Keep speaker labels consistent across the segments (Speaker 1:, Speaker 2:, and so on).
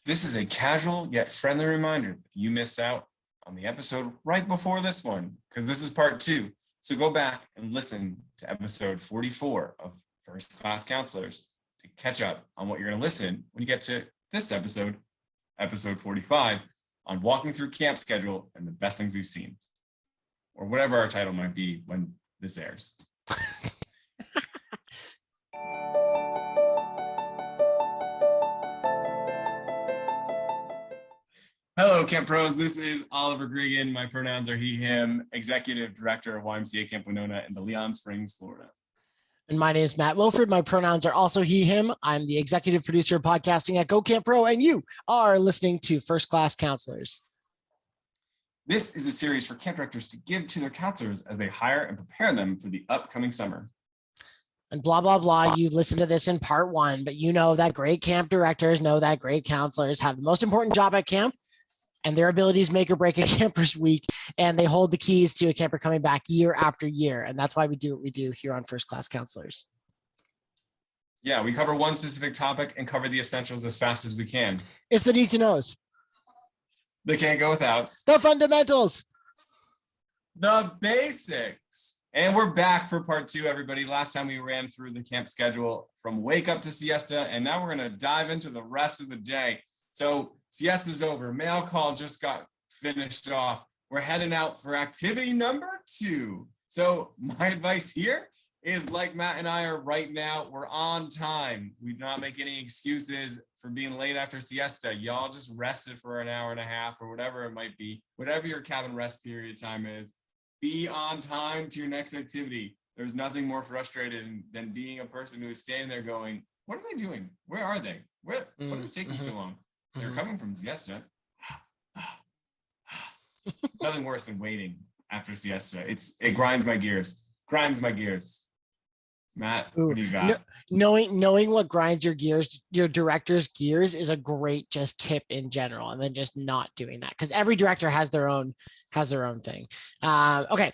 Speaker 1: This is a casual yet friendly reminder that you missed out on the episode right before this one, because this is part 2. So go back and listen to episode 44 of First Class Counselors to catch up on what you're going to listen when you get to this episode, episode 45, on walking through camp schedule and the best things we've seen, or whatever our title might be when this airs. Hello, Camp Pros. This is Oliver Gregan. My pronouns are he, him, Executive Director of YMCA Camp Winona in the Leon Springs, Florida.
Speaker 2: And my name is Matt Wilfrid. My pronouns are also he, him. I'm the executive producer of podcasting at Go Camp Pro, and you are listening to First Class Counselors.
Speaker 1: This is a series for camp directors to give to their counselors as they hire and prepare them for the upcoming summer.
Speaker 2: And blah, blah, blah. You listened to this in part 1, but you know that great camp directors know that great counselors have the most important job at camp, and their abilities make or break a camper's week, and they hold the keys to a camper coming back year after year. And that's why we do what we do here on First Class Counselors.
Speaker 1: Yeah, we cover one specific topic and cover the essentials as fast as we can.
Speaker 2: It's the need to knows.
Speaker 1: They can't go without.
Speaker 2: The fundamentals.
Speaker 1: The basics. And we're back for part 2, everybody. Last time we ran through the camp schedule from wake up to siesta, and now we're going to dive into the rest of the day. So siesta's over. Mail call just got finished off. We're heading out for activity number 2. So my advice here is, like Matt and I are right now, we're on time. We do not make any excuses for being late after siesta. Y'all just rested for an hour and a half or whatever it might be. Whatever your cabin rest period time is, be on time to your next activity. There's nothing more frustrating than being a person who is standing there going, what are they doing? Where are they? What is taking so long? They're coming from siesta. Nothing worse than waiting after siesta. It grinds my gears. Matt, what do you got?
Speaker 2: Knowing what grinds your gears, your director's gears, is a great just tip in general, and then just not doing that, because every director has their own thing. Okay.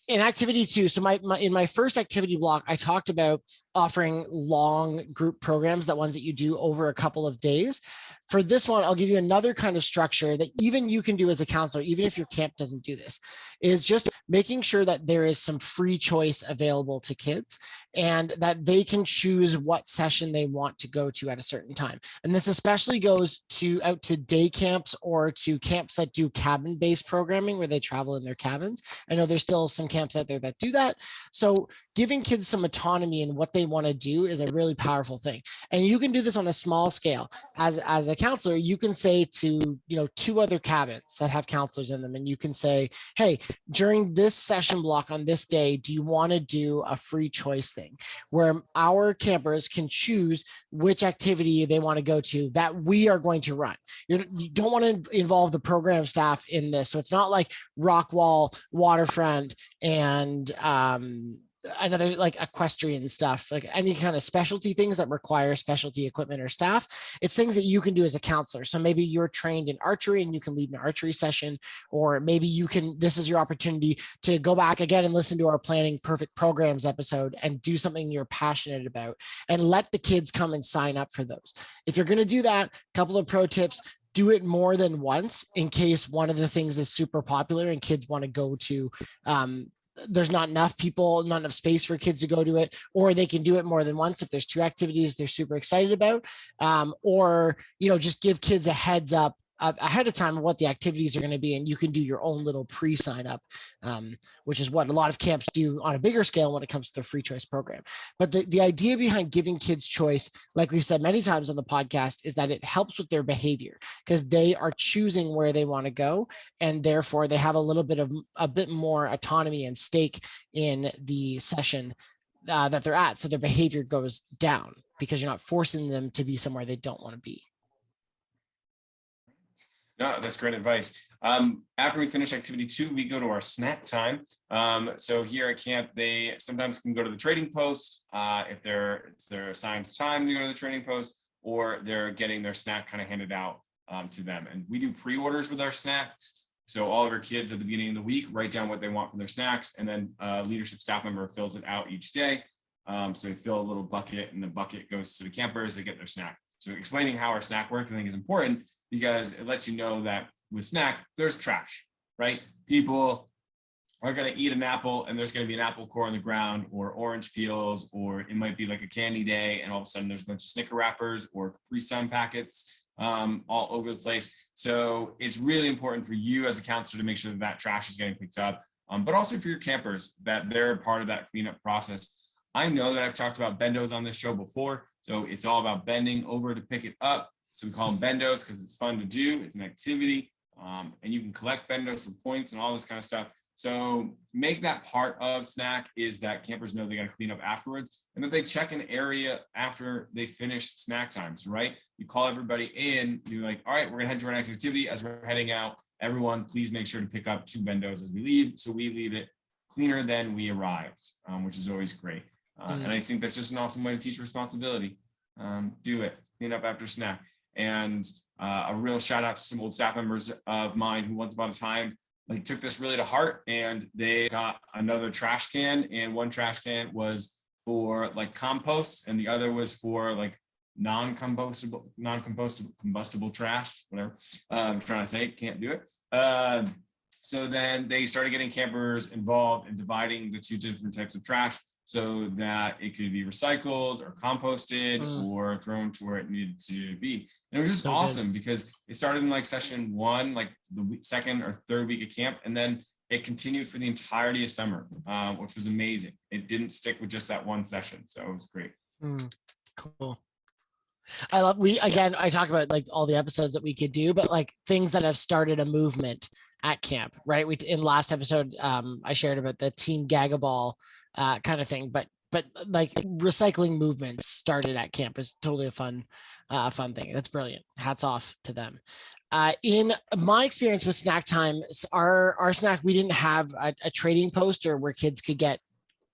Speaker 2: In activity 2, so in my first activity block, I talked about offering long group programs, ones that you do over a couple of days. For this one, I'll give you another kind of structure that even you can do as a counselor, even if your camp doesn't do this, is just making sure that there is some free choice available to kids and that they can choose what session they want to go to at a certain time. And this especially goes out to day camps or to camps that do cabin-based programming where they travel in their cabins. I know there's still some camps out there that do that. So giving kids some autonomy in what they want to do is a really powerful thing. And you can do this on a small scale. As a counselor, you can say to 2 other cabins that have counselors in them, and you can say, hey, during this session block on this day, do you want to do a free choice thing where our campers can choose which activity they want to go to that we are going to run? You don't want to involve the program staff in this. So it's not like rock wall, waterfront, and another like equestrian stuff, like any kind of specialty things that require specialty equipment or staff. It's things that you can do as a counselor. So maybe you're trained in archery and you can lead an archery session, or maybe this is your opportunity to go back again and listen to our Planning Perfect Programs episode and do something you're passionate about, and let the kids come and sign up for those. If you're going to do that, a couple of pro tips: do it more than once in case one of the things is super popular and kids want to go to. There's not enough space for kids to go to it, or they can do it more than once if there's 2 activities they're super excited about, or just give kids a heads up ahead of time of what the activities are going to be, and you can do your own little pre-sign up, which is what a lot of camps do on a bigger scale when it comes to their free choice program. But the idea behind giving kids choice, like we've said many times on the podcast, is that it helps with their behavior because they are choosing where they want to go, and therefore they have a bit more autonomy and stake in the session that they're at. So their behavior goes down because you're not forcing them to be somewhere they don't want to be.
Speaker 1: No, that's great advice. After we finish activity 2, we go to our snack time. So here at camp, they sometimes can go to the trading post if it's their assigned time to go to the trading post, or they're getting their snack kind of handed out to them. And we do pre-orders with our snacks. So all of our kids at the beginning of the week write down what they want from their snacks, and then a leadership staff member fills it out each day. So they fill a little bucket, and the bucket goes to the campers. They get their snack. So explaining how our snack works, I think, is important because it lets you know that with snack, there's trash, right? People are going to eat an apple and there's going to be an apple core on the ground, or orange peels, or it might be like a candy day and all of a sudden there's a bunch of Snicker wrappers or Capri Sun packets all over the place. So it's really important for you as a counselor to make sure that that trash is getting picked up, but also for your campers, that they're part of that cleanup process. I know that I've talked about bendos on this show before, so it's all about bending over to pick it up. So we call them bendos because it's fun to do. It's an activity, and you can collect bendos for points and all this kind of stuff. So make that part of snack is that campers know they got to clean up afterwards, and that they check an area after they finish snack times, right? You call everybody in, you're like, all right, we're gonna head to our next activity. As we're heading out, everyone, please make sure to pick up 2 bendos as we leave. So we leave it cleaner than we arrived, which is always great. And I think that's just an awesome way to teach responsibility. Do it, clean up after snack. And a real shout out to some old staff members of mine who once upon a time took this really to heart, and they got another trash can, and one trash can was for compost and the other was for non-combustible trash, whatever I'm trying to say, can't do it. So then they started getting campers involved in dividing the 2 different types of trash so that it could be recycled or composted or thrown to where it needed to be. And it was just so awesome because it started in session 1, the second or third week of camp, and then it continued for the entirety of summer, which was amazing. It didn't stick with just that one session, so it was great.
Speaker 2: Cool. I talk about all the episodes that we could do, but things that have started a movement at camp, right? In last episode, I shared about the Team Gagaball kind of thing, but recycling movements started at camp is totally a fun thing. That's brilliant. Hats off to them. In my experience with snack time, our snack, we didn't have a trading poster where kids could get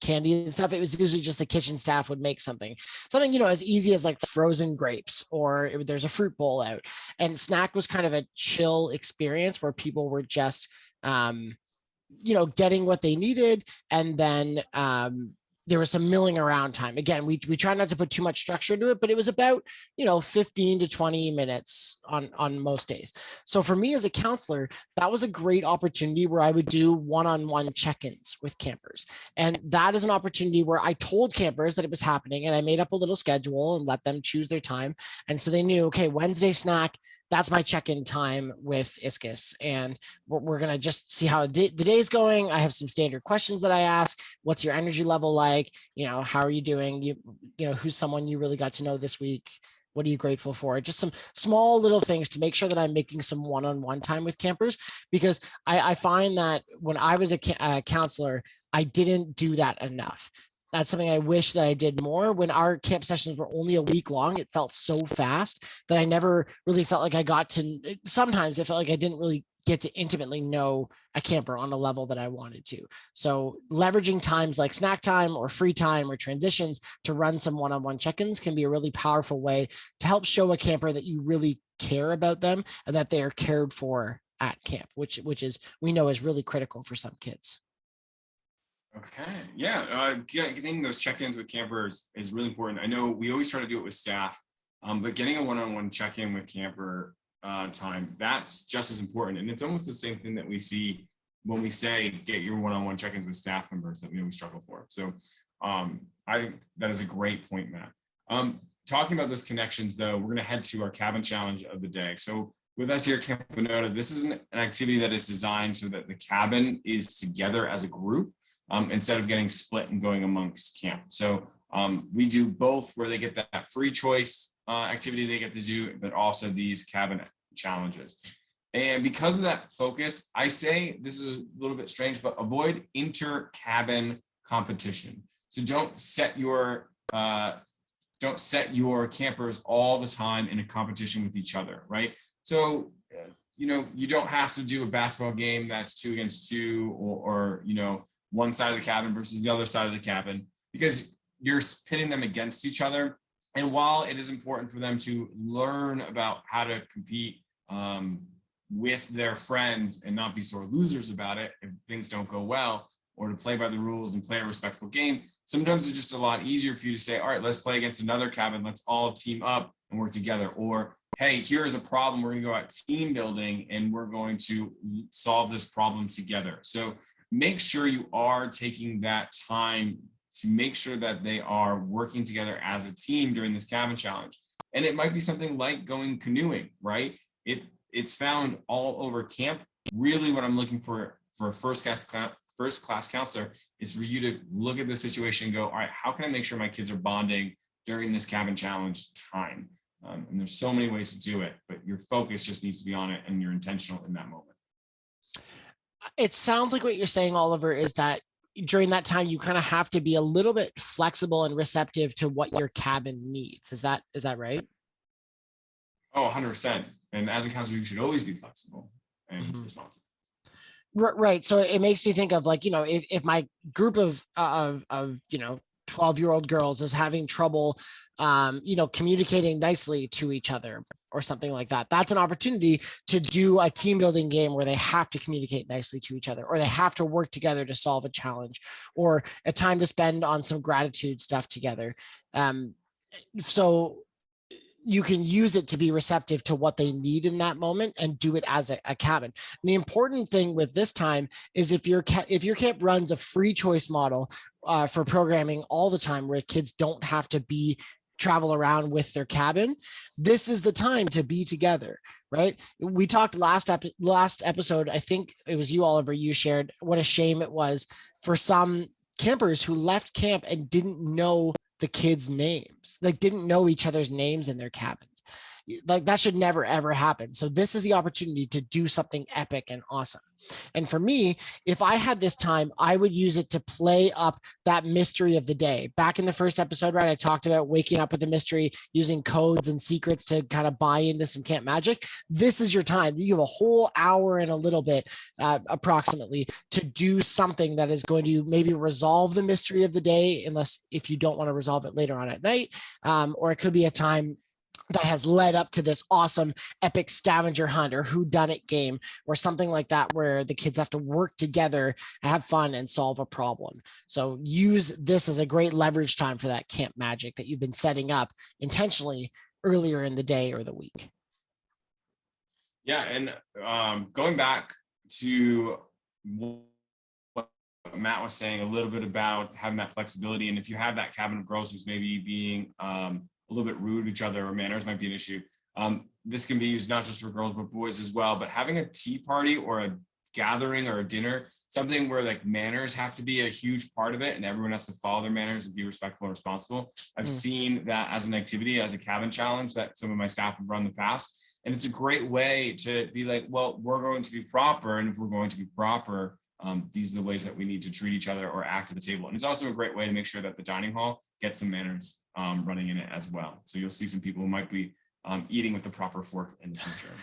Speaker 2: candy and stuff. It was usually just the kitchen staff would make something, as easy as frozen grapes, or there's a fruit bowl out. And snack was kind of a chill experience where people were just, getting what they needed. And then there was some milling around time. Again, we try not to put too much structure into it, but it was about, 15 to 20 minutes on most days. So for me as a counselor, that was a great opportunity where I would do one-on-one check-ins with campers. And that is an opportunity where I told campers that it was happening, and I made up a little schedule and let them choose their time. And so they knew, okay, Wednesday snack, that's my check-in time with E.G.E.L, and we're going to just see how the day's going. I have some standard questions that I ask. What's your energy level like? How are you doing? Who's someone you really got to know this week? What are you grateful for? Just some small little things to make sure that I'm making some one-on-one time with campers, because I find that when I was a counselor, I didn't do that enough. That's something I wish that I did more. When our camp sessions were only a week long, it felt so fast that I never really felt like I got to, sometimes it felt like I didn't really get to intimately know a camper on a level that I wanted to. So leveraging times like snack time or free time or transitions to run some one-on-one check-ins can be a really powerful way to help show a camper that you really care about them and that they are cared for at camp, which is, we know, is really critical for some kids.
Speaker 1: Okay. Yeah. Getting those check-ins with campers is really important. I know we always try to do it with staff, but getting a one-on-one check-in with camper time, that's just as important. And it's almost the same thing that we see when we say get your one-on-one check-ins with staff members that we always struggle for. So I think that is a great point, Matt. Talking about those connections, though, we're going to head to our cabin challenge of the day. So with us here at Camp Winona, this is an activity that is designed so that the cabin is together as a group. Instead of getting split and going amongst camp. So we do both, where they get that free choice activity they get to do, but also these cabin challenges. And because of that focus, I say, this is a little bit strange, but avoid inter-cabin competition. So don't set your campers all the time in a competition with each other, right? So you don't have to do a basketball game that's 2 against 2 or one side of the cabin versus the other side of the cabin, because you're pitting them against each other. And while it is important for them to learn about how to compete with their friends and not be sore losers about it if things don't go well, or to play by the rules and play a respectful game. Sometimes it's just a lot easier for you to say, all right, let's play against another cabin. Let's all team up and work together. Or, hey, here's a problem. We're going to go out team building and we're going to solve this problem together. So make sure you are taking that time to make sure that they are working together as a team during this cabin challenge. And it might be something like going canoeing, right? It's found all over camp. Really what I'm looking for a first class counselor is for you to look at the situation and go, all right, how can I make sure my kids are bonding during this cabin challenge time? And there's so many ways to do it, but your focus just needs to be on it and you're intentional in that moment.
Speaker 2: It sounds like what you're saying, Oliver, is that during that time, you kind of have to be a little bit flexible and receptive to what your cabin needs. Is that right?
Speaker 1: Oh, 100%. And as a counselor, you should always be flexible and responsive.
Speaker 2: Right. So it makes me think of, like, if my group of 12-year-old girls is having trouble, communicating nicely to each other or something like that, that's an opportunity to do a team building game where they have to communicate nicely to each other, or they have to work together to solve a challenge, or a time to spend on some gratitude stuff together. So you can use it to be receptive to what they need in that moment and do it as a cabin. And the important thing with this time is if your camp runs a free choice model for programming all the time, where kids don't have to travel around with their cabin, this is the time to be together, right? We talked last episode, I think it was you, Oliver, you shared what a shame it was for some campers who left camp and didn't know the kids' names, like didn't know each other's names in their cabins. Like that should never, ever happen. So this is the opportunity to do something epic and awesome. And for me, if I had this time, I would use it to play up that mystery of the day. Back in the first episode, right, I talked about waking up with a mystery, using codes and secrets to kind of buy into some camp magic. This is your time. You have a whole hour and a little bit, approximately, to do something that is going to maybe resolve the mystery of the day, if you don't want to resolve it later on at night, or it could be a time that has led up to this awesome epic scavenger hunt or whodunit game or something like that, where the kids have to work together, have fun, and solve a problem. So use this as a great leverage time for that camp magic that you've been setting up intentionally earlier in the day or the week.
Speaker 1: Yeah, and going back to what Matt was saying a little bit about having that flexibility, and if you have that cabin of girls who's maybe being a little bit rude to each other, or manners might be an issue. This can be used not just for girls, but boys as well. But having a tea party or a gathering or a dinner, something where like manners have to be a huge part of it and everyone has to follow their manners and be respectful and responsible. I've seen that as an activity, as a cabin challenge that some of my staff have run in the past. And it's a great way to be like, well, we're going to be proper. And if we're going to be proper, these are the ways that we need to treat each other or act at the table. And it's also a great way to make sure that the dining hall gets some manners running in it as well. So you'll see some people who might be eating with the proper fork in the future.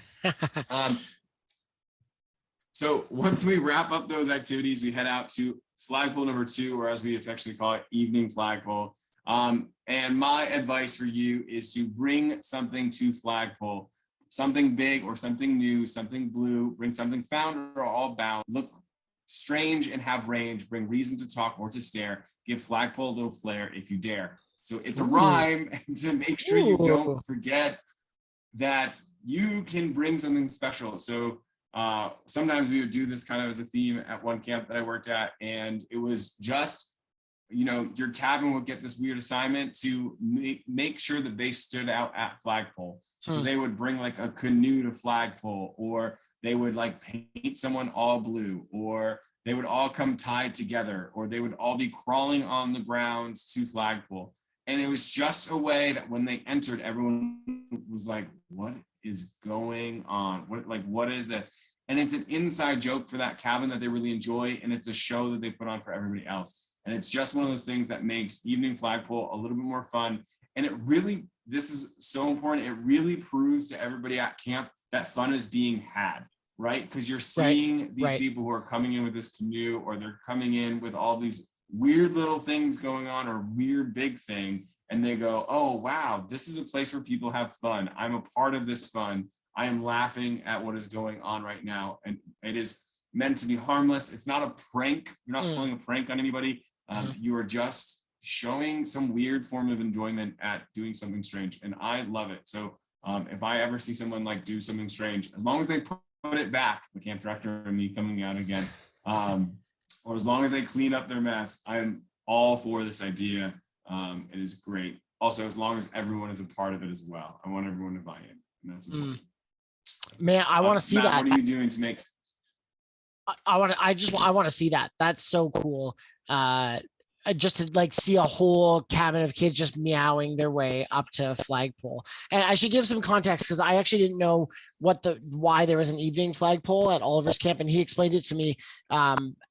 Speaker 1: So once we wrap up those activities, we head out to flagpole number 2, or as we affectionately call it, evening flagpole. And my advice for you is to bring something to flagpole, something big or something new, something blue, bring something found or all bound, look strange and have range, bring reason to talk or to stare, give flagpole a little flair if you dare. So it's a rhyme to make sure you don't forget that you can bring something special. So sometimes we would do this kind of as a theme at one camp that I worked at, and it was just, your cabin would get this weird assignment to make sure that they stood out at flagpole. So they would bring like a canoe to flagpole, or they would like paint someone all blue, or they would all come tied together, or they would all be crawling on the ground to flagpole. And it was just a way that when they entered, everyone was like, what is going on? What is this? And it's an inside joke for that cabin that they really enjoy. And it's a show that they put on for everybody else. And it's just one of those things that makes evening flagpole a little bit more fun. And it really, this is so important. It really proves to everybody at camp that fun is being had, right? Because you're seeing these people who are coming in with this canoe, or they're coming in with all these weird little things going on, or weird big thing. And they go, oh, wow, this is a place where people have fun. I'm a part of this fun. I am laughing at what is going on right now. And it is meant to be harmless. It's not a prank. You're not pulling a prank on anybody. You are just showing some weird form of enjoyment at doing something strange. And I love it. So if I ever see someone like do something strange, as long as they put it back, the camp director and me coming out again, or as long as they clean up their mess, I'm all for this idea. It is great. Also, as long as everyone is a part of it as well. I want everyone to buy in. And that's important.
Speaker 2: Man, I want to see
Speaker 1: Matt,
Speaker 2: that.
Speaker 1: What are you doing to make?
Speaker 2: I want to see that. That's so cool. Just to like see a whole cabin of kids just meowing their way up to a flagpole. And I should give some context because I actually didn't know why there was an evening flagpole at Oliver's camp, and he explained it to me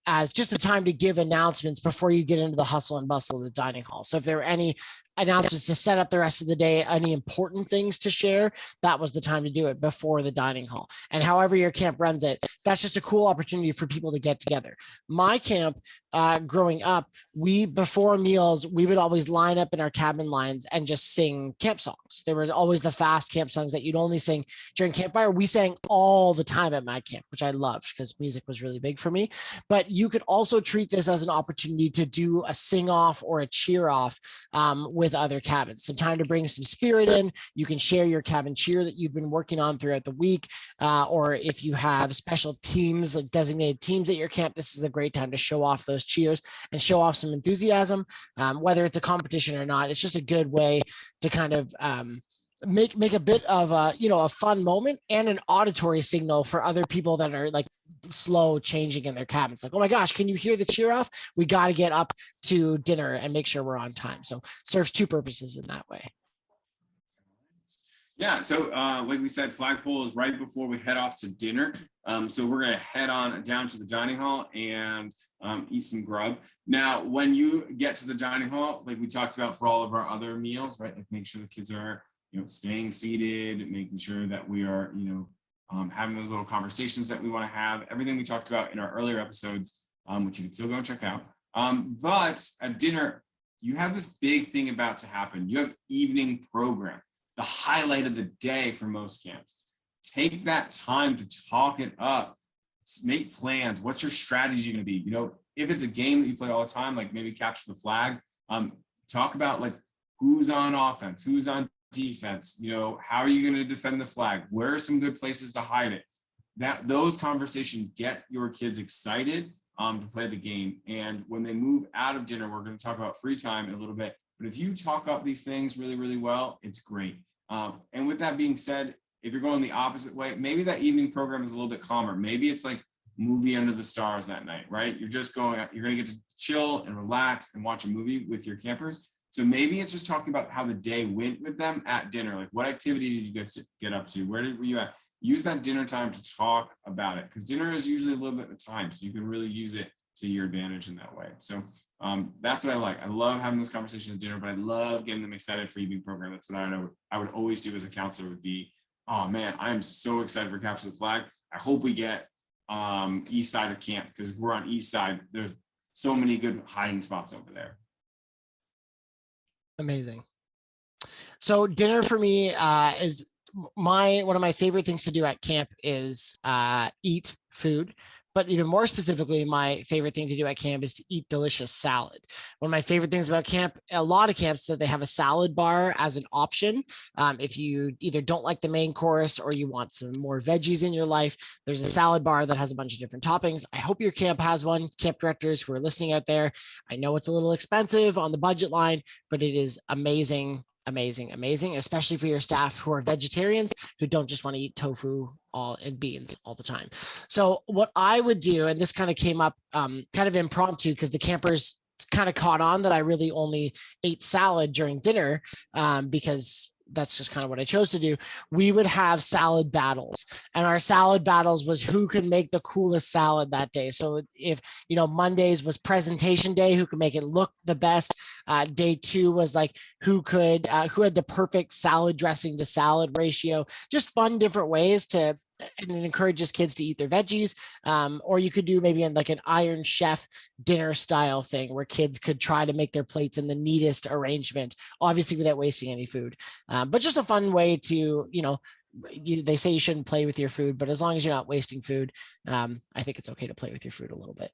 Speaker 2: as just a time to give announcements before you get into the hustle and bustle of the dining hall. So if there were any announcements to set up the rest of the day, any important things to share, that was the time to do it before the dining hall. And however your camp runs it, that's just a cool opportunity for people to get together. My camp, growing up, before meals, we would always line up in our cabin lines and just sing camp songs. There were always the fast camp songs that you'd only sing during campfire. We sang all the time at my camp, which I loved because music was really big for me. But you could also treat this as an opportunity to do a sing off or a cheer off with other cabins. Some time to bring some spirit in. You can share your cabin cheer that you've been working on throughout the week. Or if you have special teams, like designated teams at your camp, this is a great time to show off those cheers and show off some enthusiasm. Whether it's a competition or not, it's just a good way to kind of make a bit of a fun moment and an auditory signal for other people that are like slow changing in their cabins. Like, oh my gosh, can you hear the cheer off? We got to get up to dinner and make sure we're on time. So serves two purposes in that way.
Speaker 1: Yeah, so like we said, flagpole is right before we head off to dinner. So we're gonna head on down to the dining hall and eat some grub. Now, when you get to the dining hall, like we talked about for all of our other meals, right? Like make sure the kids are, staying seated, making sure that we are, having those little conversations that we want to have. Everything we talked about in our earlier episodes, which you can still go check out. But at dinner, you have this big thing about to happen. You have evening program, the highlight of the day for most camps. Take that time to talk it up, make plans. What's your strategy going to be? If it's a game that you play all the time, like maybe capture the flag, talk about like who's on offense, who's on defense, how are you going to defend the flag? Where are some good places to hide it? Those conversations get your kids excited to play the game. And when they move out of dinner, we're going to talk about free time in a little bit. But if you talk up these things really, really well, it's great. And with that being said, if you're going the opposite way, maybe that evening program is a little bit calmer. Maybe it's like movie under the stars that night, right? You're going to get to chill and relax and watch a movie with your campers. So maybe it's just talking about how the day went with them at dinner. Like, what activity did you get up to? Were you at? Use that dinner time to talk about it, because dinner is usually a little bit of time, so you can really use it to your advantage in that way. So that's what I like. I love having those conversations at dinner, but I love getting them excited for evening program. That's what I would always do as a counselor, would be, oh man, I am so excited for Capture the Flag. I hope we get east side of camp, because if we're on east side, there's so many good hiding spots over there.
Speaker 2: Amazing. So dinner for me is one of my favorite things to do at camp is eat food. But even more specifically, my favorite thing to do at camp is to eat delicious salad. One of my favorite things about camp, a lot of camps, that they have a salad bar as an option. If you either don't like the main course or you want some more veggies in your life, there's a salad bar that has a bunch of different toppings. I hope your camp has one. Camp directors who are listening out there, I know it's a little expensive on the budget line, but it is amazing. Amazing, especially for your staff who are vegetarians, who don't just want to eat tofu and beans all the time. So what I would do, and this kind of came up kind of impromptu, because the campers kind of caught on that I really only ate salad during dinner, because that's just kind of what I chose to do. We would have salad battles, and our salad battles was who could make the coolest salad that day. So if, Mondays was presentation day, who could make it look the best. Day 2 was like who had the perfect salad dressing to salad ratio, just fun different ways to, and it encourages kids to eat their veggies. Or you could do maybe in like an Iron Chef dinner style thing where kids could try to make their plates in the neatest arrangement, obviously without wasting any food. But just a fun way to, they say you shouldn't play with your food, but as long as you're not wasting food, I think it's okay to play with your food a little bit.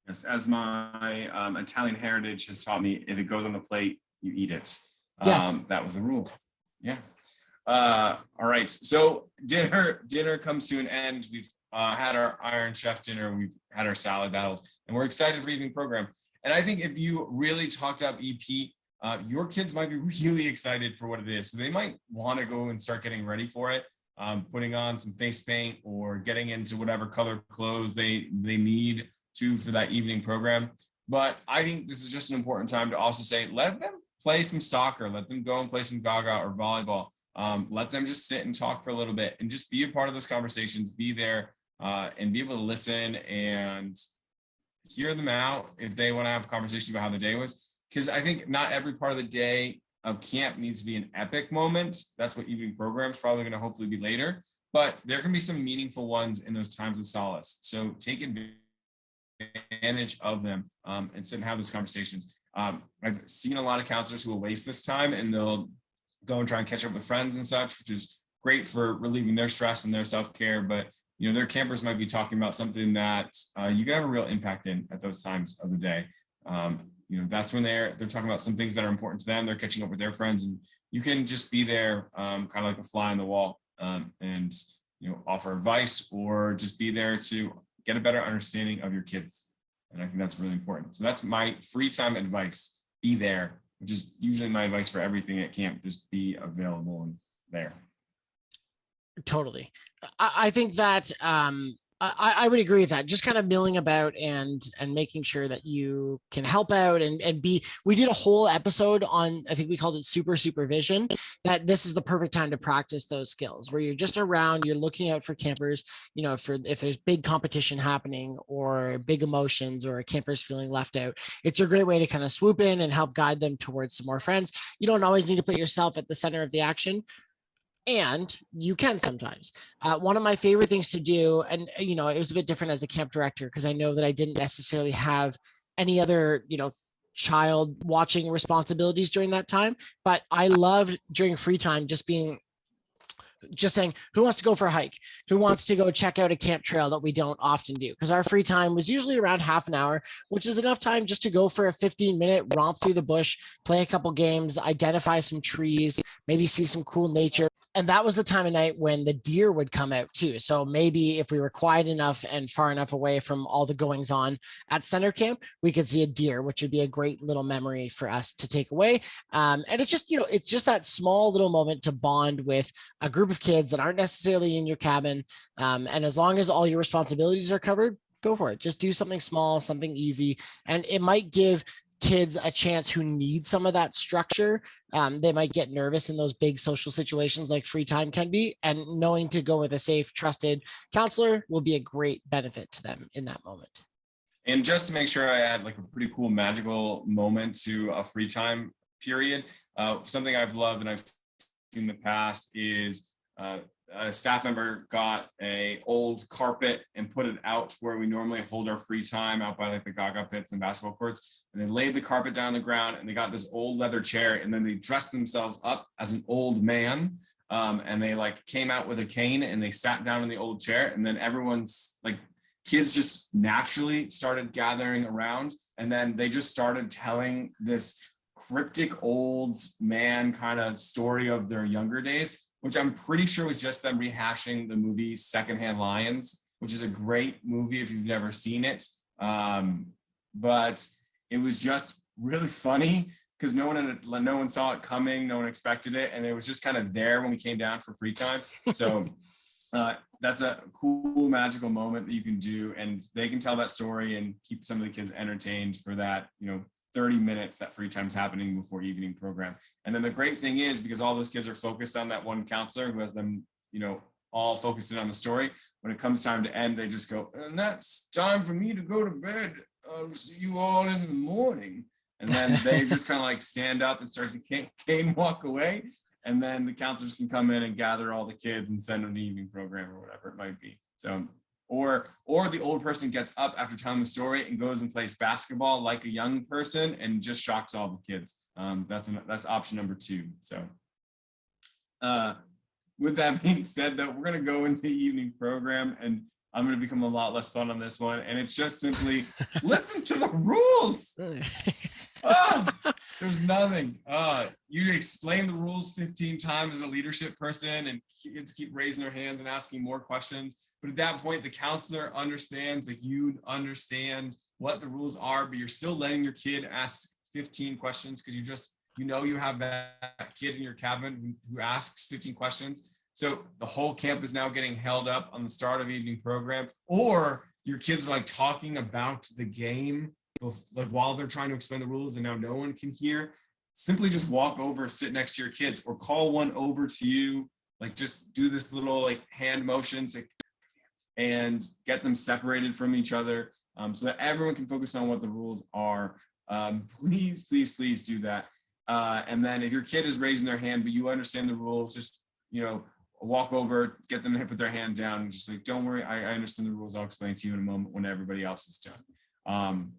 Speaker 1: Yes, as my Italian heritage has taught me, if it goes on the plate, you eat it.
Speaker 2: Yes.
Speaker 1: That was the rule. Yeah. All right. So dinner comes to an end. We've had our Iron Chef dinner. We've had our salad battles, and we're excited for evening program. And I think if you really talked up EP, your kids might be really excited for what it is. So they might want to go and start getting ready for it, putting on some face paint or getting into whatever color clothes they need to for that evening program. But I think this is just an important time to also say, let them play some soccer, let them go and play some gaga or volleyball. Let them just sit and talk for a little bit and just be a part of those conversations, be there and be able to listen and hear them out if they want to have conversations about how the day was. Because I think not every part of the day of camp needs to be an epic moment. That's what evening program is probably going to hopefully be later. But there can be some meaningful ones in those times of solace. So take advantage of them and sit and have those conversations. I've seen a lot of counselors who will waste this time and they'll go and try and catch up with friends and such, which is great for relieving their stress and their self-care. But their campers might be talking about something that you can have a real impact in at those times of the day. That's when they're talking about some things that are important to them. They're catching up with their friends, and you can just be there, kind of like a fly on the wall, and offer advice or just be there to get a better understanding of your kids. And I think that's really important. So that's my free time advice: be there, which is usually my advice for everything at camp. Just be available and there.
Speaker 2: Totally. I think that I would agree with that. Just kind of milling about and making sure that you can help out and be. We did a whole episode on, I think we called it supervision, that this is the perfect time to practice those skills where you're just around, you're looking out for campers, for if there's big competition happening or big emotions or a camper's feeling left out. It's a great way to kind of swoop in and help guide them towards some more friends. You don't always need to put yourself at the center of the action. And you can sometimes. One of my favorite things to do, and it was a bit different as a camp director because I know that I didn't necessarily have any other, child watching responsibilities during that time, but I loved during free time just saying, who wants to go for a hike? Who wants to go check out a camp trail that we don't often do? Because our free time was usually around half an hour, which is enough time just to go for a 15-minute romp through the bush, play a couple games, identify some trees, maybe see some cool nature. And that was the time of night when the deer would come out too. So maybe if we were quiet enough and far enough away from all the goings on at center camp, we could see a deer, which would be a great little memory for us to take away. And it's just, it's just that small little moment to bond with a group of kids that aren't necessarily in your cabin. And as long as all your responsibilities are covered, go for it. Just do something small, something easy. And it might give kids a chance who need some of that structure. They might get nervous in those big social situations like free time can be, and knowing to go with a safe, trusted counselor will be a great benefit to them in that moment.
Speaker 1: And just to make sure I add like a pretty cool magical moment to a free time period, something I've loved and I've seen in the past is a staff member got a old carpet and put it out where we normally hold our free time, out by like the gaga pits and basketball courts. And they laid the carpet down on the ground and they got this old leather chair, and then they dressed themselves up as an old man. And they like came out with a cane and they sat down in the old chair, and then everyone's like, kids just naturally started gathering around. And then they just started telling this cryptic old man kind of story of their younger days, which I'm pretty sure was just them rehashing the movie Secondhand Lions, which is a great movie if you've never seen it. But it was just really funny because no one saw it coming, no one expected it, and it was just kind of there when we came down for free time. So that's a cool, magical moment that you can do, and they can tell that story and keep some of the kids entertained for that, 30 minutes that free time's happening before evening program. And then the great thing is, because all those kids are focused on that one counselor who has them, all focused in on the story, when it comes time to end, they just go, and that's time for me to go to bed. I'll see you all in the morning. And then they just kind of like stand up and start to cane walk away. And then the counselors can come in and gather all the kids and send them to the evening program or whatever it might be. So, or the old person gets up after telling the story and goes and plays basketball like a young person and just shocks all the kids. That's option number 2. So With that being said, though, we're going to go into the evening program, and I'm going to become a lot less fun on this one. And it's just simply listen to the rules. There's nothing. You explain the rules 15 times as a leadership person, and kids keep raising their hands and asking more questions. But at that point, the counselor understands, like you understand what the rules are, but you're still letting your kid ask 15 questions because you have that kid in your cabin who asks 15 questions. So the whole camp is now getting held up on the start of evening program, or your kids are like talking about the game like while they're trying to explain the rules and now no one can hear. Simply just walk over, sit next to your kids, or call one over to you. Like just do this little like hand motions and get them separated from each other so that everyone can focus on what the rules are. Please, please, please do that. And then if your kid is raising their hand, but you understand the rules, just, walk over, get them to put their hand down and just like, don't worry, I understand the rules. I'll explain to you in a moment when everybody else is done.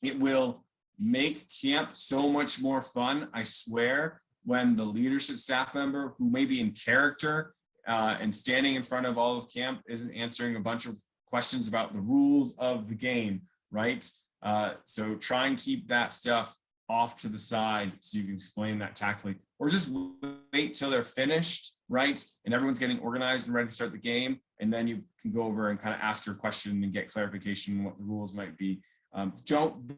Speaker 1: It will make camp so much more fun, I swear, when the leadership staff member who may be in character and standing in front of all of camp isn't answering a bunch of questions about the rules of the game, right? So try and keep that stuff off to the side so you can explain that tactfully, or just wait till they're finished, right? And everyone's getting organized and ready to start the game. And then you can go over and kind of ask your question and get clarification on what the rules might be. Don't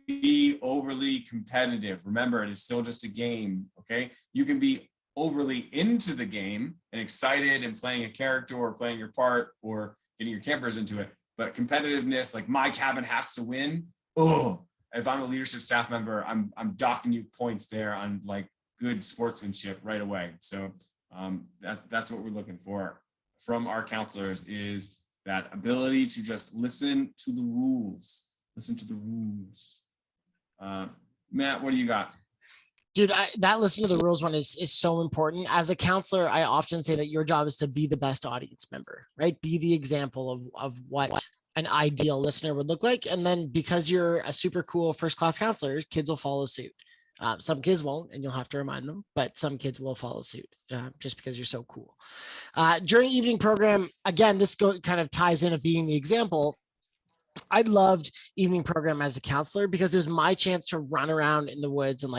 Speaker 1: be overly competitive. Remember, it is still just a game, okay? You can be overly into the game and excited and playing a character or playing your part or getting your campers into it. But competitiveness, like my cabin has to win. Oh, if I'm a leadership staff member, I'm docking you points there on like good sportsmanship right away. So that's what we're looking for from our counselors, is that ability to just listen to the rules. Listen to the rules. Matt, what do you got?
Speaker 2: Dude, that listen to the rules one is so important. As a counselor, I often say that your job is to be the best audience member, right? Be the example of what an ideal listener would look like. And then because you're a super cool first class counselor, kids will follow suit. Some kids won't, and you'll have to remind them, but some kids will follow suit just because you're so cool. During evening program, again, this kind of ties into being the example. I loved evening program as a counselor because it was my chance to run around in the woods and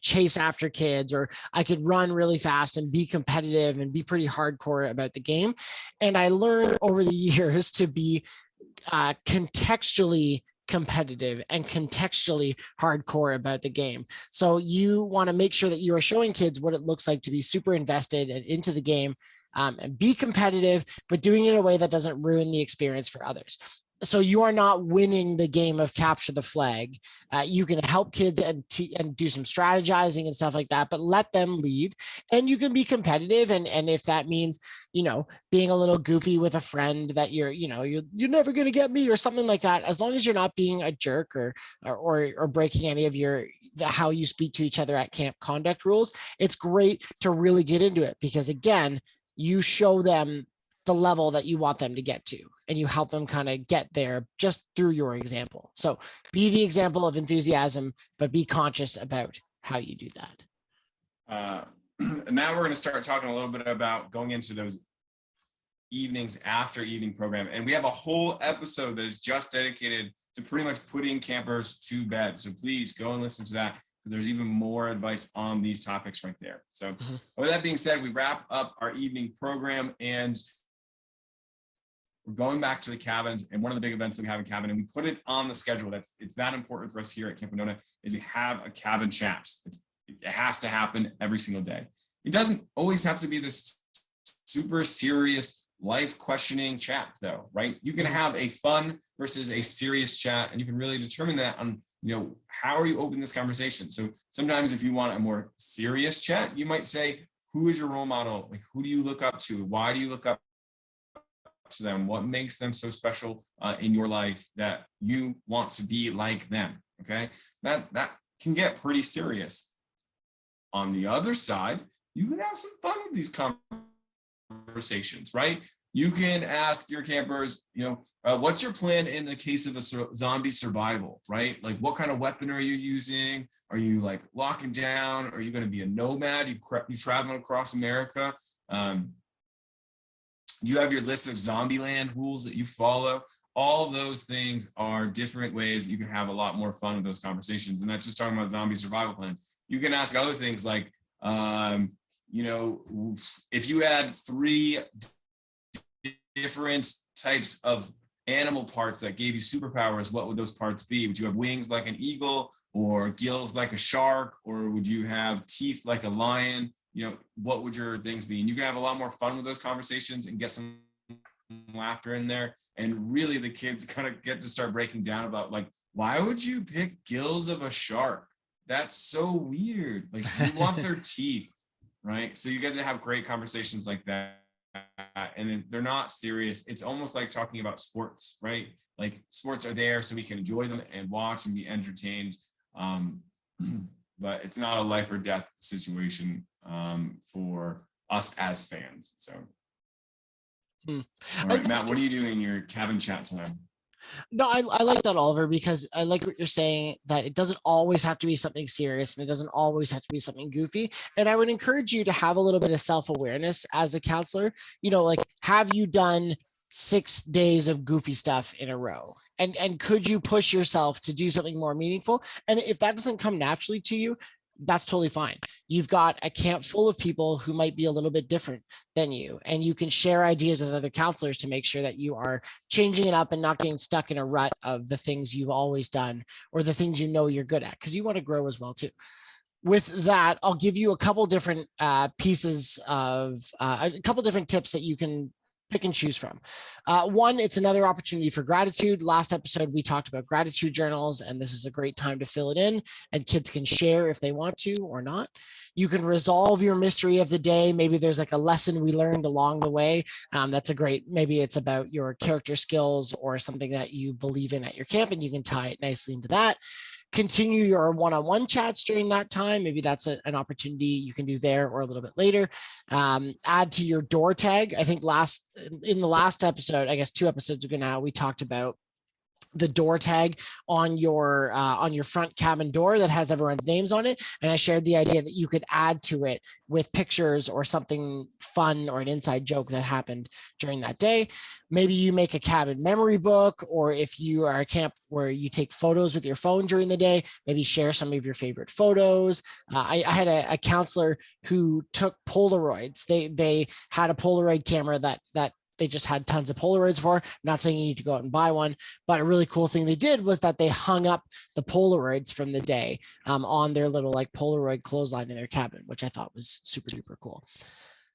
Speaker 2: chase after kids, or I could run really fast and be competitive and be pretty hardcore about the game. And I learned over the years to be contextually competitive and contextually hardcore about the game. So you want to make sure that you are showing kids what it looks like to be super invested and into the game, and be competitive, but doing it in a way that doesn't ruin the experience for others. So you are not winning the game of capture the flag. You can help kids and do some strategizing and stuff like that, but let them lead. And you can be competitive. And if that means, being a little goofy with a friend that you're never going to get me or something like that, as long as you're not being a jerk or breaking any of how you speak to each other at camp conduct rules, it's great to really get into it because, again, you show them the level that you want them to get to, and you help them kind of get there just through your example. So be the example of enthusiasm, but be conscious about how you do that.
Speaker 1: Now we're going to start talking a little bit about going into those evenings after evening program. And we have a whole episode that is just dedicated to pretty much putting campers to bed. So please go and listen to that, because there's even more advice on these topics right there. So with that being said, we wrap up our evening program and we're going back to the cabins. And one of the big events that we have in cabin, and we put it on the schedule, it's that important for us here at Camp Winona, is we have a cabin chat. It has to happen every single day. It doesn't always have to be this super serious life questioning chat though, right? You can have a fun versus a serious chat, and you can really determine that on, how are you opening this conversation? So sometimes if you want a more serious chat, you might say, who is your role model? Like, who do you look up to? Why do you look up to them? What makes them so special in your life that you want to be like them? Okay, that can get pretty serious. On the other side, you can have some fun with these conversations, right? You can ask your campers, what's your plan in the case of a zombie survival, right? Like, what kind of weapon are you using? Are you like locking down? Are you going to be a nomad? You traveling across America? Do you have your list of Zombieland rules that you follow? All those things are different ways you can have a lot more fun with those conversations. And that's just talking about zombie survival plans. You can ask other things like, if you had 3 different types of animal parts that gave you superpowers, what would those parts be? Would you have wings like an eagle, or gills like a shark, or would you have teeth like a lion? What would your things be? And you can have a lot more fun with those conversations and get some laughter in there. And really the kids kind of get to start breaking down about, like, why would you pick gills of a shark? That's so weird. Like, you want their teeth, right? So you get to have great conversations like that. And they're not serious. It's almost like talking about sports, right? Like, sports are there so we can enjoy them and watch and be entertained. But it's not a life or death situation for us as fans. So, all right, Matt, what are you doing in your cabin chat time?
Speaker 2: No, I like that, Oliver, because I like what you're saying, that it doesn't always have to be something serious and it doesn't always have to be something goofy. And I would encourage you to have a little bit of self-awareness as a counselor. Like, have you done 6 days of goofy stuff in a row? And could you push yourself to do something more meaningful? And if that doesn't come naturally to you, that's totally fine. You've got a camp full of people who might be a little bit different than you, and you can share ideas with other counselors to make sure that you are changing it up and not getting stuck in a rut of the things you've always done or the things you're good at, because you want to grow as well too. With that, I'll give you a couple different pieces of a couple different tips that you can pick and choose from. One, it's another opportunity for gratitude. Last episode, we talked about gratitude journals, and this is a great time to fill it in, and kids can share if they want to or not. You can resolve your mystery of the day. Maybe there's like a lesson we learned along the way. That's a great, maybe it's about your character skills or something that you believe in at your camp, and you can tie it nicely into that. Continue your one-on-one chats during that time. Maybe that's an opportunity you can do there or a little bit later. Add to your door tag. I think in the last episode, I guess 2 episodes ago now, we talked about the door tag on your front cabin door that has everyone's names on it. And I shared the idea that you could add to it with pictures or something fun or an inside joke that happened during that day. Maybe you make a cabin memory book, or if you are a camp where you take photos with your phone during the day, maybe share some of your favorite photos. I had a counselor who took Polaroids. They had a Polaroid camera that they just had tons of Polaroids for. Not saying you need to go out and buy one, but a really cool thing they did was that they hung up the Polaroids from the day on their little like Polaroid clothesline in their cabin, which I thought was super duper cool.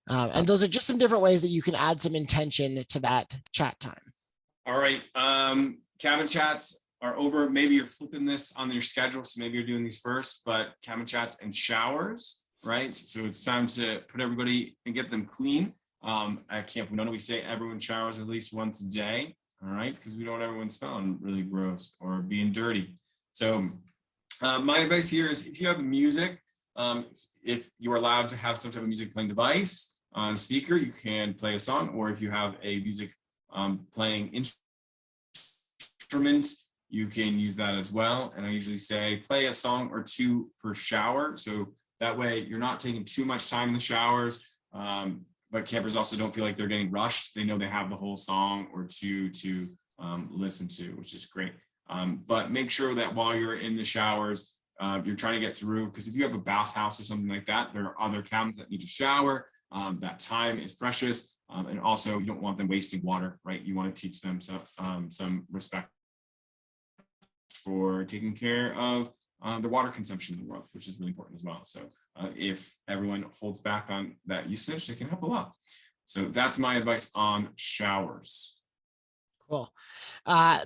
Speaker 2: And those are just some different ways that you can add some intention to that chat time.
Speaker 1: All right. Cabin chats are over. Maybe you're flipping this on your schedule, so maybe you're doing these first, but cabin chats and showers, right? So it's time to put everybody and get them clean. At Camp Winona, we say everyone showers at least once a day, all right? Because we don't want everyone smelling really gross or being dirty. So my advice here is, if you have music, if you are allowed to have some type of music playing device on a speaker, you can play a song, or if you have a music playing instrument, you can use that as well. And I usually say play a song or 2 per shower. So that way you're not taking too much time in the showers. But campers also don't feel like they're getting rushed. They know they have the whole song or 2 to listen to, which is great. But make sure that while you're in the showers, you're trying to get through, because if you have a bathhouse or something like that, there are other cabins that need to shower. That time is precious. And also, you don't want them wasting water, right? You want to teach them some respect for taking care of the water consumption in the world, which is really important as well. So if everyone holds back on that usage, it can help a lot. So that's my advice on showers.
Speaker 2: Cool. I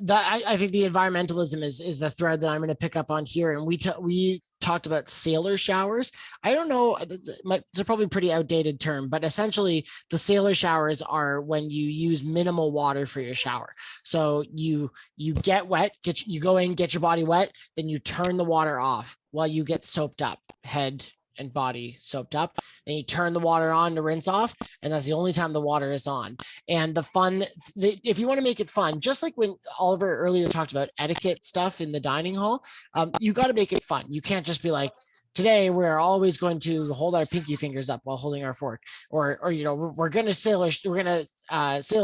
Speaker 2: think the environmentalism is the thread that I'm going to pick up on here. And we talked about sailor showers. I don't know, it's a probably pretty outdated term, but essentially the sailor showers are when you use minimal water for your shower. So you get wet, you go in, get your body wet, then you turn the water off while you get soaped up, head and body soaped up. And you turn the water on to rinse off, and that's the only time the water is on. And the fun, if you want to make it fun, just like when Oliver earlier talked about etiquette stuff in the dining hall, you got to make it fun. You can't just be like, today we're always going to hold our pinky fingers up while holding our fork, or we're going to sailor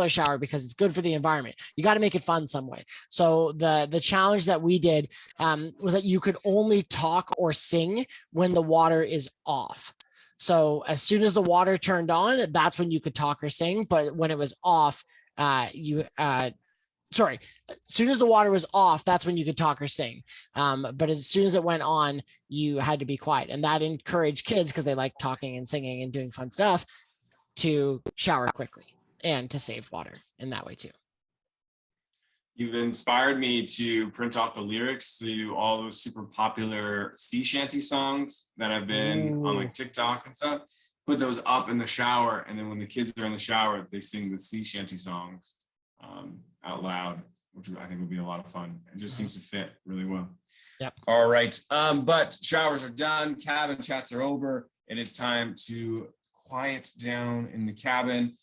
Speaker 2: shower because it's good for the environment. You got to make it fun some way. So the challenge that we did was that you could only talk or sing when the water is off. So as soon as the water turned on, that's when you could talk or sing. But when it was off, as soon as the water was off, that's when you could talk or sing. But as soon as it went on, you had to be quiet. And that encouraged kids, because they like talking and singing and doing fun stuff, to shower quickly and to save water in that way too.
Speaker 1: You've inspired me to print off the lyrics to all those super popular sea shanty songs that have been on like TikTok and stuff. Put those up in the shower, and then when the kids are in the shower, they sing the sea shanty songs out loud, which I think would be a lot of fun. It just seems to fit really well.
Speaker 2: Yep.
Speaker 1: All right. But showers are done, cabin chats are over. It is time to quiet down in the cabin.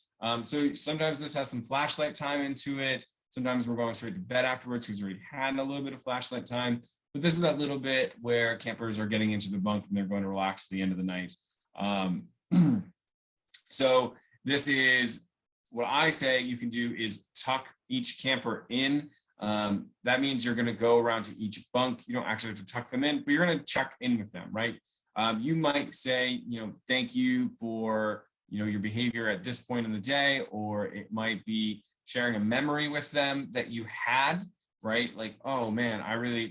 Speaker 1: So sometimes this has some flashlight time into it. Sometimes we're going straight to bed afterwards because we already had a little bit of flashlight time. But this is that little bit where campers are getting into the bunk and they're going to relax at the end of the night. So this is what I say you can do is tuck each camper in. That means you're going to go around to each bunk. You don't actually have to tuck them in, but you're going to check in with them, right? You might say, thank you for, your behavior at this point in the day, or it might be sharing a memory with them that you had, right? Like, oh man,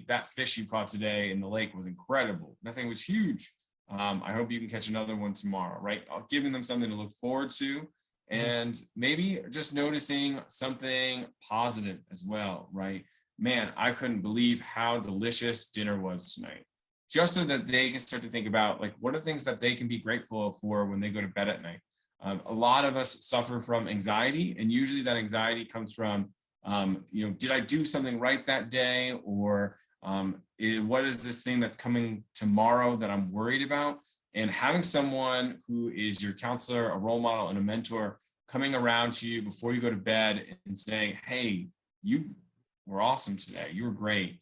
Speaker 1: that fish you caught today in the lake was incredible. Nothing was huge. I hope you can catch another one tomorrow, right? Giving them something to look forward to, and maybe just noticing something positive as well, right? Man, I couldn't believe how delicious dinner was tonight. Just so that they can start to think about, like, what are things that they can be grateful for when they go to bed at night? A lot of us suffer from anxiety, and usually that anxiety comes from, did I do something right that day? Or what is this thing that's coming tomorrow that I'm worried about? And having someone who is your counselor, a role model, and a mentor coming around to you before you go to bed and saying, hey, you were awesome today. You were great.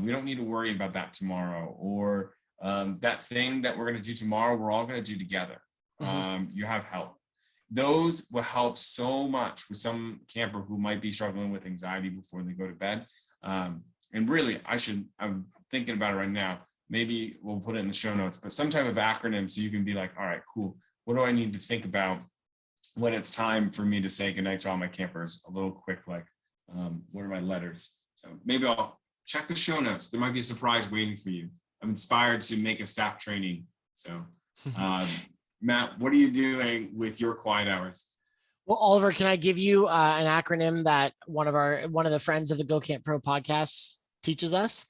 Speaker 1: We don't need to worry about that tomorrow. Or that thing that we're going to do tomorrow, we're all going to do together. You have help. Those will help so much with some camper who might be struggling with anxiety before they go to bed. And really, I'm thinking about it right now. Maybe we'll put it in the show notes, but some type of acronym so you can be like, all right, cool. What do I need to think about when it's time for me to say goodnight to all my campers? A little quick, like, what are my letters? So maybe I'll check the show notes. There might be a surprise waiting for you. I'm inspired to make a staff training. So Matt, what are you doing with your quiet hours?
Speaker 2: Well, Oliver, can I give you an acronym that one of the friends of the Go Camp Pro podcast teaches us?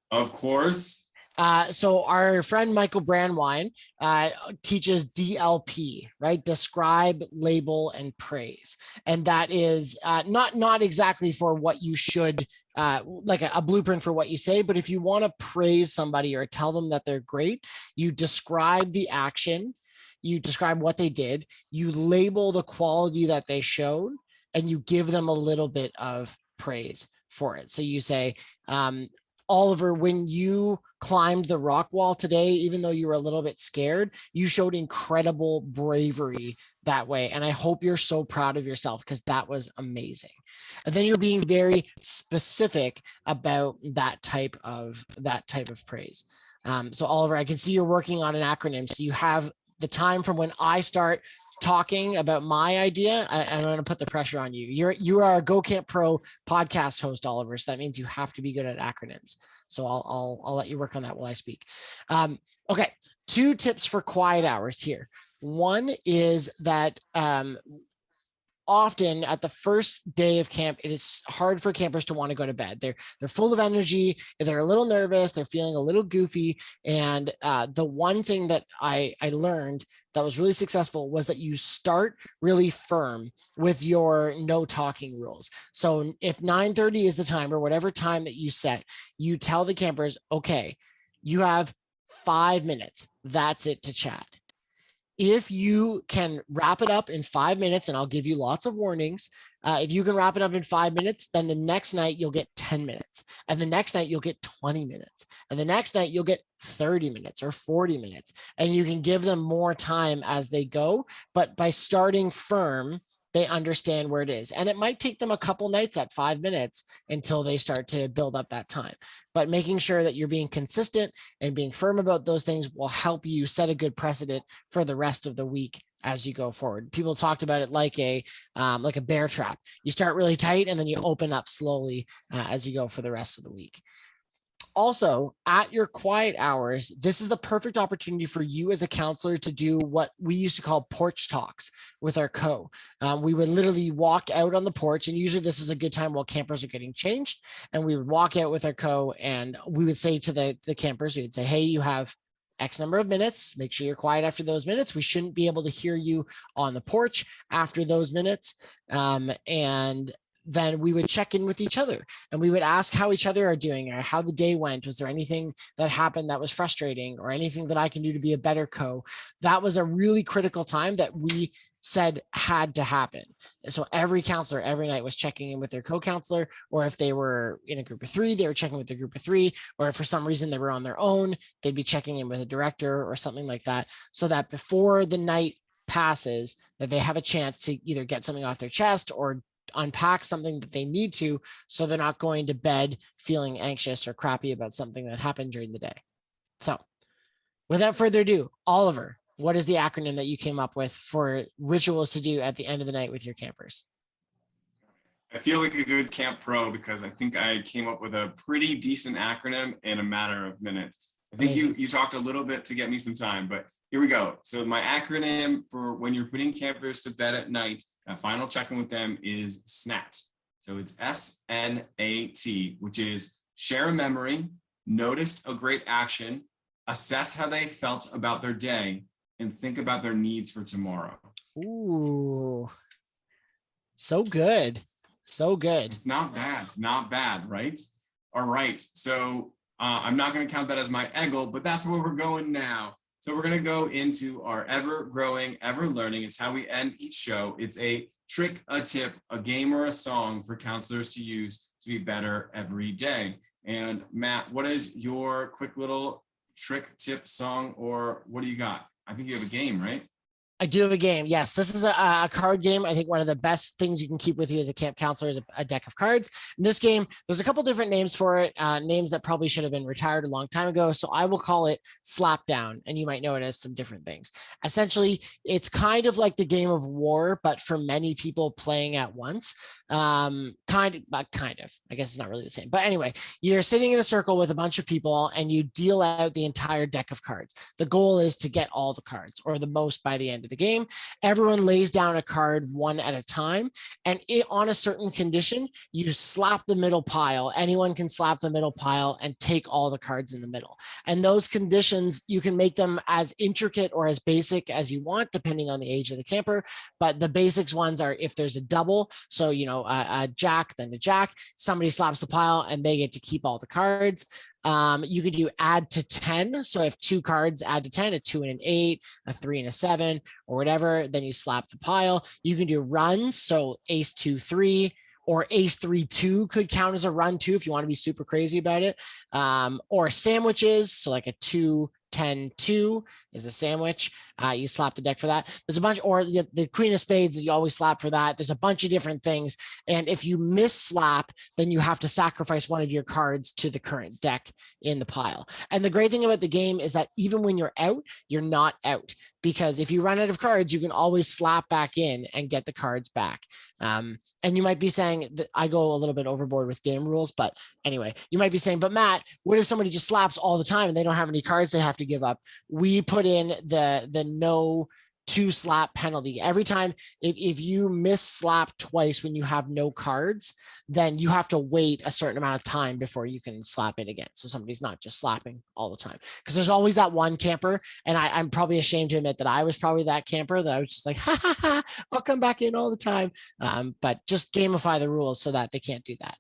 Speaker 1: Of course.
Speaker 2: So our friend Michael Brandwine teaches DLP, right? Describe, label, and praise. And that is not exactly for what you should, like a blueprint for what you say, but if you want to praise somebody or tell them that they're great, you describe the action, you describe what they did, you label the quality that they showed, and you give them a little bit of praise for it. So you say, Oliver, when you climbed the rock wall today, even though you were a little bit scared, you showed incredible bravery that way. And I hope you're so proud of yourself because that was amazing. And then you're being very specific about that type of praise. So Oliver, I can see you're working on an acronym. So you have the time from when I start talking about my idea, I'm going to put the pressure on you. You are a Go Camp Pro podcast host, Oliver. So that means you have to be good at acronyms. So I'll let you work on that while I speak. Okay. 2 tips for quiet hours here. One is that often at the first day of camp, it is hard for campers to want to go to bed. They're full of energy. They're a little nervous. They're feeling a little goofy. And the one thing that I learned that was really successful was that you start really firm with your no talking rules. So if 9:30 is the time or whatever time that you set, you tell the campers, okay, you have 5 minutes. That's it to chat. If you can wrap it up in 5 minutes, and I'll give you lots of warnings, if you can wrap it up in 5 minutes, then the next night you'll get 10 minutes. And the next night you'll get 20 minutes. And the next night you'll get 30 minutes or 40 minutes. And you can give them more time as they go. But by starting firm, they understand where it is. And it might take them a couple nights at 5 minutes until they start to build up that time. But making sure that you're being consistent and being firm about those things will help you set a good precedent for the rest of the week as you go forward. People talked about it like a bear trap. You start really tight and then you open up slowly as you go for the rest of the week. Also, at your quiet hours, this is the perfect opportunity for you as a counselor to do what we used to call porch talks with our co. We would literally walk out on the porch, and usually this is a good time while campers are getting changed. And we would walk out with our co, and we would say to the campers, we would say, hey, you have X number of minutes. Make sure you're quiet after those minutes. We shouldn't be able to hear you on the porch after those minutes. And then we would check in with each other and we would ask how each other are doing or how the day went. Was there anything that happened that was frustrating or anything that I can do to be a better co? That was a really critical time that we said had to happen. So every counselor every night was checking in with their co-counselor, or if they were in a group of 3, they were checking with the group of 3, or if for some reason they were on their own, they'd be checking in with a director or something like that, so that before the night passes, that they have a chance to either get something off their chest or unpack something that they need to, so they're not going to bed feeling anxious or crappy about something that happened during the day. So without further ado, Oliver, what is the acronym that you came up with for rituals to do at the end of the night with your campers?
Speaker 1: I feel like a good camp pro because I think I came up with a pretty decent acronym in a matter of minutes. I think you talked a little bit to get me some time, but here we go. So my acronym for when you're putting campers to bed at night, a final check-in with them is SNAT. So it's SNAT, which is share a memory, noticed a great action, assess how they felt about their day, and think about their needs for tomorrow.
Speaker 2: Ooh, so good. So good.
Speaker 1: It's not bad, right? All right, so I'm not going to count that as my E.G.E.L, but that's where we're going now. So we're going to go into our ever growing, ever learning. It's how we end each show. It's a trick, a tip, a game, or a song for counselors to use to be better every day. And Matt, what is your quick little trick, tip, song, or what do you got? I think you have a game, right?
Speaker 2: I do have a game. Yes, this is a card game. I think one of the best things you can keep with you as a camp counselor is a deck of cards. In this game, there's a couple different names for it, names that probably should have been retired a long time ago. So I will call it Slap Down, and you might know it as some different things. Essentially, it's kind of like the game of war, but for many people playing at once. Kind of. I guess it's not really the same. But anyway, you're sitting in a circle with a bunch of people, and you deal out the entire deck of cards. The goal is to get all the cards, or the most by the end of the game. Everyone lays down a card one at a time, and on a certain condition, you slap the middle pile. Anyone can slap the middle pile and take all the cards in the middle. And those conditions, you can make them as intricate or as basic as you want, depending on the age of the camper. But the basics ones are if there's a double, so a jack, then a jack, somebody slaps the pile and they get to keep all the cards. You could do add to 10. So if 2 cards add to 10, a 2 and an 8, a 3 and a 7, or whatever, then you slap the pile. You can do runs. So ace 2, 3, or ace 3, 2 could count as a run too, if you want to be super crazy about it. Or sandwiches. So like a 2, 10, 2 is a sandwich. You slap the deck for that. There's a bunch, or the queen of spades, you always slap for that. There's a bunch of different things. And if you miss slap, then you have to sacrifice one of your cards to the current deck in the pile. And the great thing about the game is that even when you're out, you're not out, because if you run out of cards, you can always slap back in and get the cards back. And you might be saying that I go a little bit overboard with game rules, but anyway, you might be saying, but Matt, what if somebody just slaps all the time and they don't have any cards they have to give up? We put in the no 2 slap penalty. Every time, if you miss slap twice when you have no cards, then you have to wait a certain amount of time before you can slap it again. So somebody's not just slapping all the time, because there's always that one camper. And I'm probably ashamed to admit that I was probably that camper that I was just like, ha ha ha, I'll come back in all the time. But just gamify the rules so that they can't do that.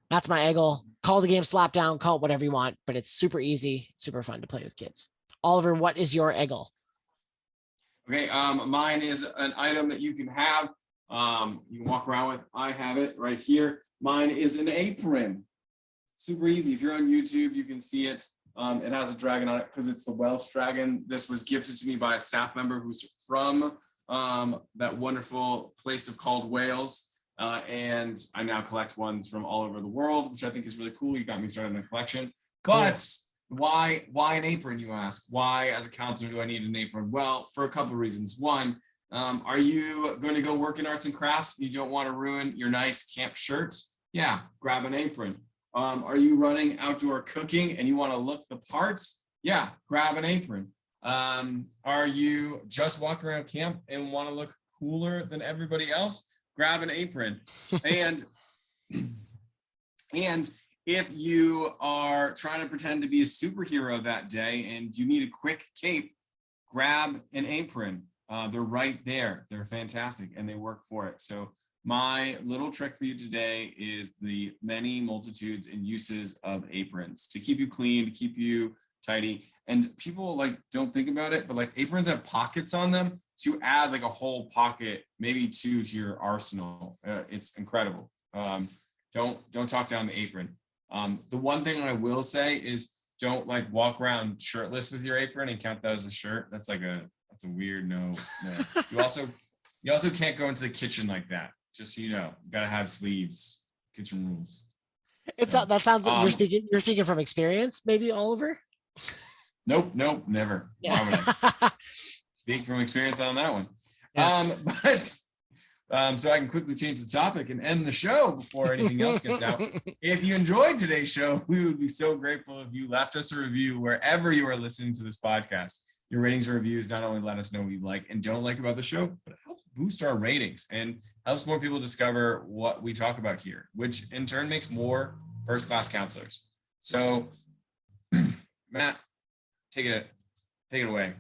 Speaker 2: That's my E.G.E.L. call the game slapdown, call it whatever you want, but it's super easy, super fun to play with kids. Oliver, what is your E.G.E.L?
Speaker 1: Okay, mine is an item that you can have. You can walk around with. I have it right here. Mine is an apron. Super easy. If you're on YouTube, you can see it. It has a dragon on it because it's the Welsh dragon. This was gifted to me by a staff member who's from that wonderful place called Wales. And I now collect ones from all over the world, which I think is really cool. You got me started in the collection.
Speaker 2: Cool.
Speaker 1: But why an apron, you ask? Why, as a counselor, do I need an apron? Well, for a couple of reasons. One, are you going to go work in arts and crafts? You don't want to ruin your nice camp shirts? Yeah, grab an apron. Are you running outdoor cooking and you want to look the part? Yeah, grab an apron. Are you just walking around camp and want to look cooler than everybody else? Grab an apron. And if you are trying to pretend to be a superhero that day and you need a quick cape, grab an apron. They're right there. They're fantastic and they work for it. So my little trick for you today is the many multitudes and uses of aprons to keep you clean, to keep you tidy. And people don't think about it, but aprons have pockets on them. So you add a whole pocket, maybe two, to your arsenal. It's incredible. Don't talk down the apron. The one thing I will say is don't walk around shirtless with your apron and count that as a shirt. That's a weird no. You also can't go into the kitchen like that. Just so you know, you gotta have sleeves. Kitchen rules.
Speaker 2: That sounds like you're speaking from experience, maybe, Oliver?
Speaker 1: Nope, never.
Speaker 2: Yeah.
Speaker 1: Why would I speak from experience on that one?
Speaker 2: Yeah.
Speaker 1: So I can quickly change the topic and end the show before anything else gets out. If you enjoyed today's show, we would be so grateful if you left us a review wherever you are listening to this podcast. Your ratings and reviews not only let us know what you like and don't like about the show, but it helps boost our ratings and helps more people discover what we talk about here, which in turn makes more first-class counselors. So, Matt, take it away.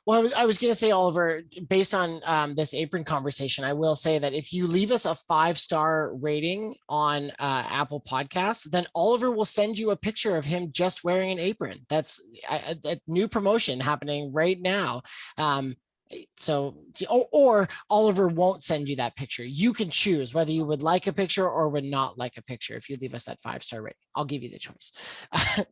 Speaker 2: Well, I was going to say, Oliver, based on this apron conversation, I will say that if you leave us a 5-star rating on Apple Podcasts, then Oliver will send you a picture of him just wearing an apron. That's a new promotion happening right now. Or Oliver won't send you that picture. You can choose whether you would like a picture or would not like a picture. If you leave us that 5-star rating, I'll give you the choice.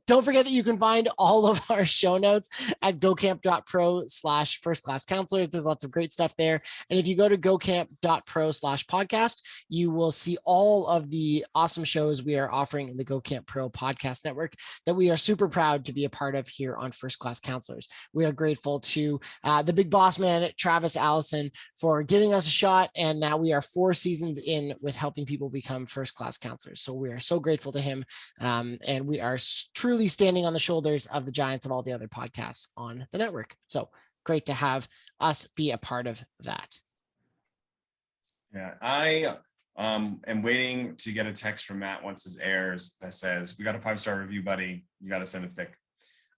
Speaker 2: Don't forget that you can find all of our show notes at gocamp.pro/firstclasscounselors. There's lots of great stuff there. And if you go to gocamp.pro/podcast, you will see all of the awesome shows we are offering in the Go Camp Pro podcast network that we are super proud to be a part of here on First Class Counselors. We are grateful to the big boss man, Travis Allison, for giving us a shot. And now we are 4 seasons in with helping people become first-class counselors. So we are so grateful to him. And we are truly standing on the shoulders of the giants of all the other podcasts on the network. So great to have us be a part of that.
Speaker 1: Yeah, I am waiting to get a text from Matt once this airs that says, we got a 5-star review, buddy. You got to send a pic.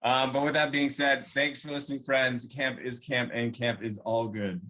Speaker 1: But with that being said, thanks for listening, friends. Camp is camp and camp is all good.